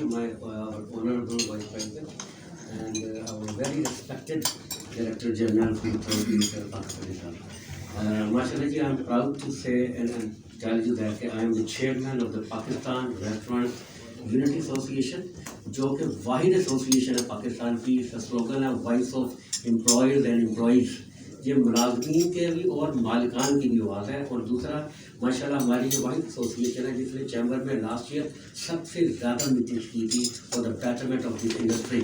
my honorable Vice President and our very respected Director General for Mr. Pakistan. Mashallah ji, I am proud to say and tell you that I am the chairman of the Pakistan Restaurant Unity Association, جو کہ واحد association ہے پاکستان کی. اس کا slogan ہے voice of employees and employees. یہ ملازمین کے بھی اور مالکان کی بھی آواز ہے. اور دوسرا ماشاءاللہ ہماری جو واحد ایسوسیشن ہے جس نے چیمبر میں لاسٹ ایئر سب سے زیادہ میٹنگس کی تھی for the betterment of this industry.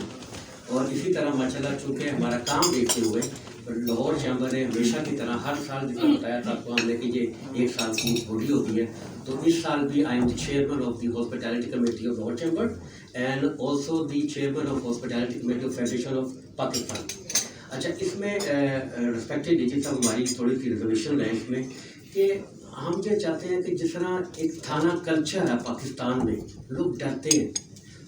اور اسی طرح ماشاءاللہ چونکہ ہمارا کام دیکھتے ہوئے لاہور چیمبر نے ہمیشہ کی طرح ہر سال جس نے بتایا تھا آپ کو ہم نے کہ یہ ایک سال کی چھوٹی ہوتی ہے, تو اس سال بھی I am the chairman of the hospitality committee of Lahore chamber and also the chairman of hospitality committee of federation of Pakistan. اچھا, اس میں رسپیکٹڈ ڈی جی صاحب ہماری تھوڑی سی ریزرویشن ہے اس میں کہ ہم یہ چاہتے ہیں کہ جس طرح ایک تھانہ کلچر ہے پاکستان میں, لوگ ڈرتے ہیں,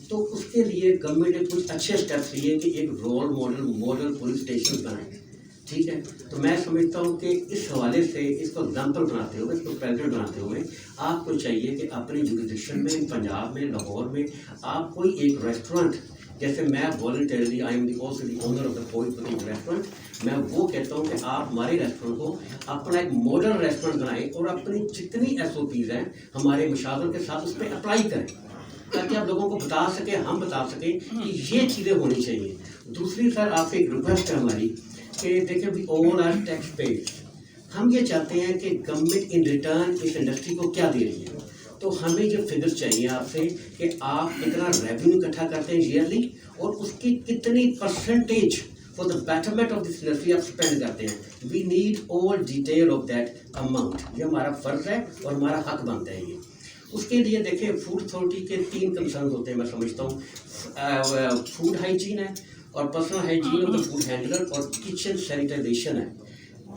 تو اس کے لیے گورنمنٹ نے کچھ اچھے اسٹیپس لیے کہ ایک رول ماڈل پولیس اسٹیشن بنائیں. ٹھیک ہے, تو میں سمجھتا ہوں کہ اس حوالے سے اس کو ایگزامپل بناتے ہوئے, اس کو پریزنٹ بناتے ہوئے آپ کو چاہیے کہ اپنی جوریڈکشن میں پنجاب میں لاہور میں آپ کوئی ایک ریسٹورینٹ, جیسے میں voluntarily I am the also the owner of the poet boutique restaurant, میں وہ کہتا ہوں کہ آپ ہمارے ریسٹورینٹ کو اپنا ایک ماڈل ریسٹورینٹ بنائیں اور اپنی جتنی ایس او پیز ہیں ہمارے مشاور کے ساتھ اس پہ اپلائی کریں تاکہ آپ لوگوں کو بتا سکیں, ہم بتا سکیں کہ یہ چیزیں ہونی چاہیے. دوسری سر آپ سے ایک ریکویسٹ ہے ہماری کہ دیکھیں بھی آل آر ٹیکس پیڈ. ہم یہ چاہتے ہیں کہ government in return us industry کو کیا دے رہی ہے, تو ہمیں جو فگرس چاہیے آپ سے کہ آپ اتنا ریونیو اکٹھا کرتے ہیں ایئرلی اور اس کی کتنی percentage for the betterment of this industry آپ اسپینڈ کرتے ہیں. We need all detail of that amount. یہ ہمارا فرض ہے اور ہمارا حق بنتا ہے. یہ اس کے لیے دیکھیں فوڈ اتھارٹی کے 3 کنسرنز ہوتے ہیں میں سمجھتا ہوں. فوڈ ہائیجین ہے اور personal hygiene of the food handler اور کچن سینیٹائزیشن ہے.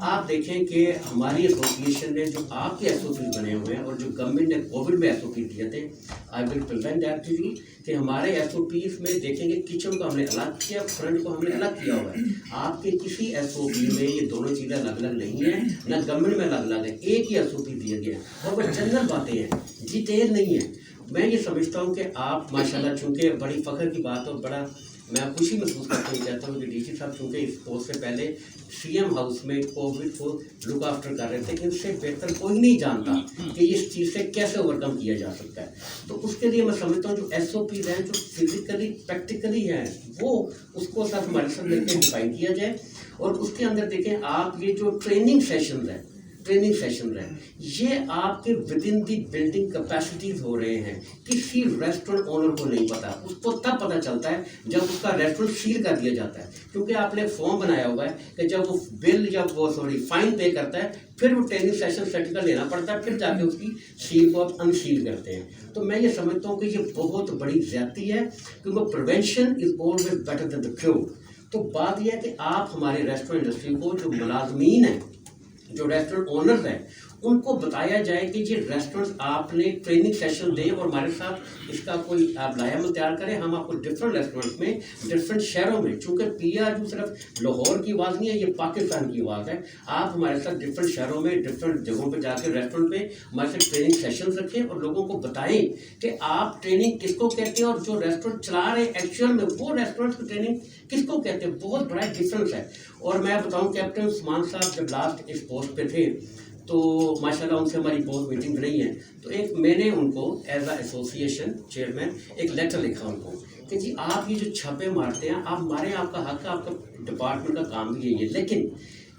آپ دیکھیں کہ ہماری ایسوسیشن نے جو آپ کے ایس او پیز بنے ہوئے ہیں اور جو گورنمنٹ نے کووڈ میں ایس او پیز دیے تھے, آئی ول پریزنٹ دیٹ ٹو یو کہ ہمارے ایس او پیز میں دیکھیں گے کچن کو ہم نے الگ کیا, فرنٹ کو ہم نے الگ کیا ہوا ہے. آپ کے کسی ایس او پی میں یہ دونوں چیزیں الگ الگ نہیں ہیں, نہ گورنمنٹ میں الگ الگ ہے, ایک ہی ایس او پی دیا گیا ہے اور وہ جنرل باتیں ہیں, ڈیٹیل نہیں ہے. میں یہ سمجھتا ہوں کہ آپ ماشاءاللہ چونکہ بڑی فخر کی بات اور بڑا میں خوشی محسوس کرتا ہوں, کہتا ہوں کہ ڈی سی صاحب چونکہ اس پوسٹ سے پہلے سی ایم ہاؤس میں کووڈ کو لک آفٹر کر رہے تھے, ان سے بہتر کوئی نہیں جانتا کہ اس چیز سے کیسے اوور کم کیا جا سکتا ہے. تو اس کے لیے میں سمجھتا ہوں جو ایس او پیز ہیں جو فزیکلی پریکٹیکلی ہیں وہ اس کو ساتھ ہمارے ساتھ مل کے ڈیفائن کیا جائے. اور اس کے اندر دیکھیں آپ یہ جو ٹریننگ سیشنز ہیں یہ آپ کے with in the building capacities ہو رہے ہیں. کسی ریسٹورینٹ اونر کو نہیں پتا, اس کو تب پتہ چلتا ہے جب اس کا ریسٹورینٹ سیل کر دیا جاتا ہے, کیونکہ آپ نے فارم بنایا ہوا ہے کہ جب وہ بل جب وہ فائن پے کرتا ہے پھر وہ ٹریننگ سیشن سرٹیفکیٹ لینا پڑتا ہے, پھر جا کے اس کی سیل کو آپ انسیل کرتے ہیں. تو میں یہ سمجھتا ہوں کہ یہ بہت بڑی زیادتی ہے, کیونکہ prevention is always better than the cure. تو بات یہ ہے کہ آپ ہمارے ریسٹورینٹ انڈسٹری کو جو ملازمین ہیں, جو ریسٹورینٹ اونرز ہیں, ان کو بتایا جائے کہ یہ ریسٹورینٹس آپ نے ٹریننگ سیشن دیں اور ہمارے ساتھ اس کا کوئی آپ لائحہ عمل تیار کریں. ہم آپ کو ڈفرینٹ ریسٹورینٹس میں ڈفرینٹ شہروں میں, چونکہ پی آر جو صرف لاہور کی آواز نہیں ہے, یہ پاکستان کی آواز ہے, آپ ہمارے ساتھ ڈفرینٹ شہروں میں ڈفرینٹ جگہوں پہ جا کے ریسٹورینٹ پہ ہمارے ساتھ ٹریننگ سیشنز رکھیں اور لوگوں کو بتائیں کہ آپ ٹریننگ کس کو کہتے ہیں اور جو ریسٹورینٹ چلا رہے ہیں ایکچوئل میں وہ ریسٹورینٹ کی ٹریننگ کس کو کہتے ہیں. بہت بڑا ڈفرینس ہے. اور میں بتاؤں کیپٹن عثمان صاحب جب لاسٹ اس پوسٹ پہ تھے تو ماشاءاللہ ان سے ہماری بہت میٹنگ رہی ہیں, تو ایک میں نے ان کو ایز اے ایسوسیشن چیئرمین ایک لیٹر لکھا ان کو کہ جی آپ یہ جو چھاپے مارتے ہیں آپ مارے, آپ کا حق ہے, آپ کا ڈپارٹمنٹ کا کام بھی یہی ہے, لیکن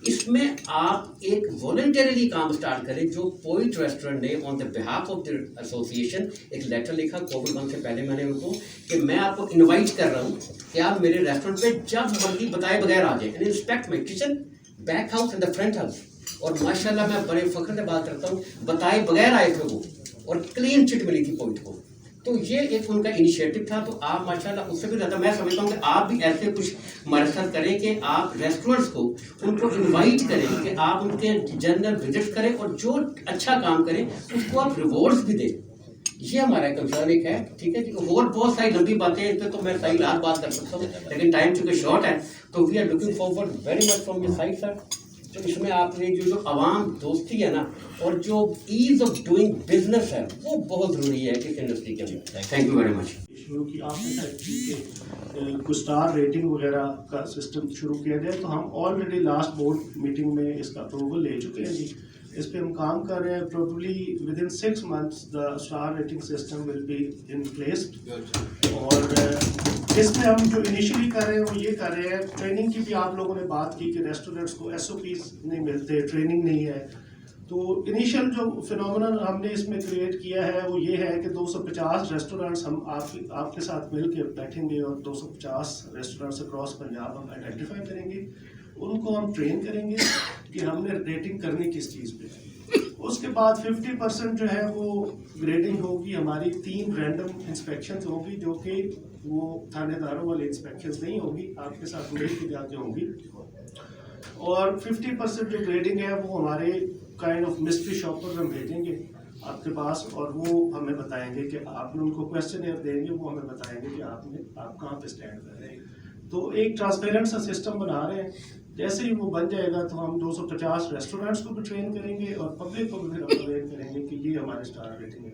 اس میں آپ ایک والنٹریلی کام اسٹارٹ کریں. جو پوئٹ ریسٹورینٹ نے آن دا بہاف آف دا ایسوسیشن ایک لیٹر لکھا کووڈ 1 سے پہلے, میں نے ان کو کہ میں آپ کو انوائٹ کر رہا ہوں کہ آپ میرے ریسٹورینٹ پہ جب مرضی بتائے بغیر آ جائیں, and inspect my kitchen, back house and the front house. اور ماشاءاللہ میں بڑے فخر سے بات کرتا ہوں, بتائے بغیر آئے تھے وہ اور کلین چٹ ملی تھی پوائنٹ کو. تو یہ ایک ان کا انیشیٹو تھا. تو آپ ماشاءاللہ اس سے بھی زیادہ میں سمجھتا ہوں کہ آپ بھی ایسے کچھ ہمارے ساتھ کریں کہ آپ ریسٹورینٹس کو ان کو انوائٹ کریں کہ آپ ان کے جنرل وزٹ کریں اور جو اچھا کام کریں اس کو آپ ریوارڈس بھی دیں. یہ ہمارا کنسرن ایک ہے. ٹھیک ہے جی, اور بہت ساری لمبی باتیں ہیں, اس پہ تو میں صحیح بات کر سکتا ہوں, لیکن ٹائم چونکہ شارٹ ہے تو we are looking forward very much from your side sir. تو اس میں آپ نے جو عوام دوستی ہے نا اور جو ایز آف ڈوئنگ بزنس ہے وہ بہت ضروری ہے کس انڈسٹری کے اندر. Thank you very much. شروع کی آپ نے کچھ اسٹار ریٹنگ وغیرہ کا سسٹم شروع کیا گیا تو ہم آلریڈی لاسٹ بورڈ میٹنگ میں اس کا اپروول لے چکے ہیں جی. اس پہ ہم کام کر رہے ہیں. Probably with in 6 months the star rating system will be in place. اور اس میں ہم جو انیشلی کر رہے ہیں وہ یہ کر رہے ہیں ٹریننگ کی بھی آپ لوگوں نے بات کی کہ ریسٹورینٹس کو SOPs نہیں ملتے, ٹریننگ نہیں ہے. تو انیشل جو فنومنل ہم نے اس میں کریٹ کیا ہے وہ یہ ہے کہ 250 ریسٹورینٹس ہم آپ کے ساتھ مل کے بیٹھیں گے اور 250 ریسٹورینٹس اکراس پنجاب ہم آئیڈینٹیفائی کریں گے. ان کو ہم ٹرین کریں گے کہ ہم نے ریٹنگ کرنی کس چیز پہ. اس کے بعد 50% جو ہے وہ گریڈنگ ہوگی ہماری. 3 رینڈم انسپیکشنز ہوں گی جو کہ وہ تھانے داروں والی انسپیکشنز نہیں ہوگی, آپ کے ساتھ مل کے جا کے ہوں گی. اور 50% جو گریڈنگ ہے وہ ہمارے کائنڈ آف مسٹری شاپرز ہم بھیجیں گے آپ کے پاس اور وہ ہمیں بتائیں گے کہ آپ نے ان کو کویسچنئر دیں گے, وہ ہمیں بتائیں گے کہ آپ کہاں پہ اسٹینڈ کر رہے ہیں. تو ایک ٹرانسپیرنٹ سا سسٹم بنا رہے ہیں. جیسے ہی وہ بن جائے گا تو ہم 250 ریسٹورینٹس کو بھی ٹرین کریں گے اور پبلک کو بھی پھر اویئر کریں گے کہ یہ ہمارے اسٹار ریٹنگ ہے.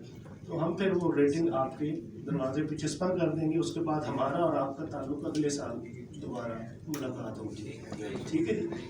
تو ہم پھر وہ ریٹنگ آپ کے دروازے پہ چسپاں کر دیں گے. اس کے بعد ہمارا اور آپ کا تعلق اگلے سال دوبارہ ملاقات ہوگی. ٹھیک ہے جی.